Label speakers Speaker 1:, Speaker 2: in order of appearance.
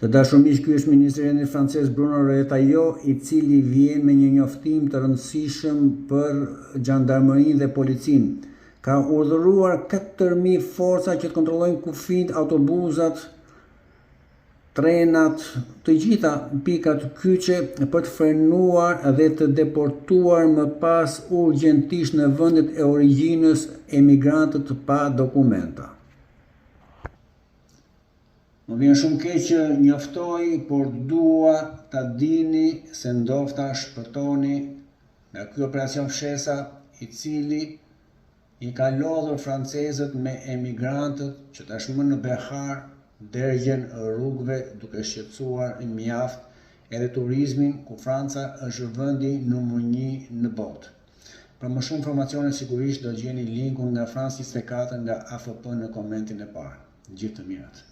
Speaker 1: Të dashur miq, ky është ministri i francez Bruno Retailleau, i cili vjen me një njoftim të rëndësishëm për xhandarmerinë dhe policinë. Ka urdhëruar 4.000 forca që të kontrollojnë kufijt, autobusat, trenat, të gjitha pikat kyçe për të frenuar dhe të deportuar më pas urgjentisht në vendet e origjinës emigrantët pa dokumenta. Më vjen shumë keq që njoftoj, por dua ta dini se ndofta shpëtoni nga ky operacion fshesa i cili i ka lodhur francezët me emigrantët që tashmë në behar dërgjen rrugëve duke shqetësuar mjaft edhe turizmin, ku Franca është vendi numër 1 në botë. Për më shumë informacione sigurisht do gjeni linkun nga France 24 nga AFP në komentin e parë. Gjithë të mirat.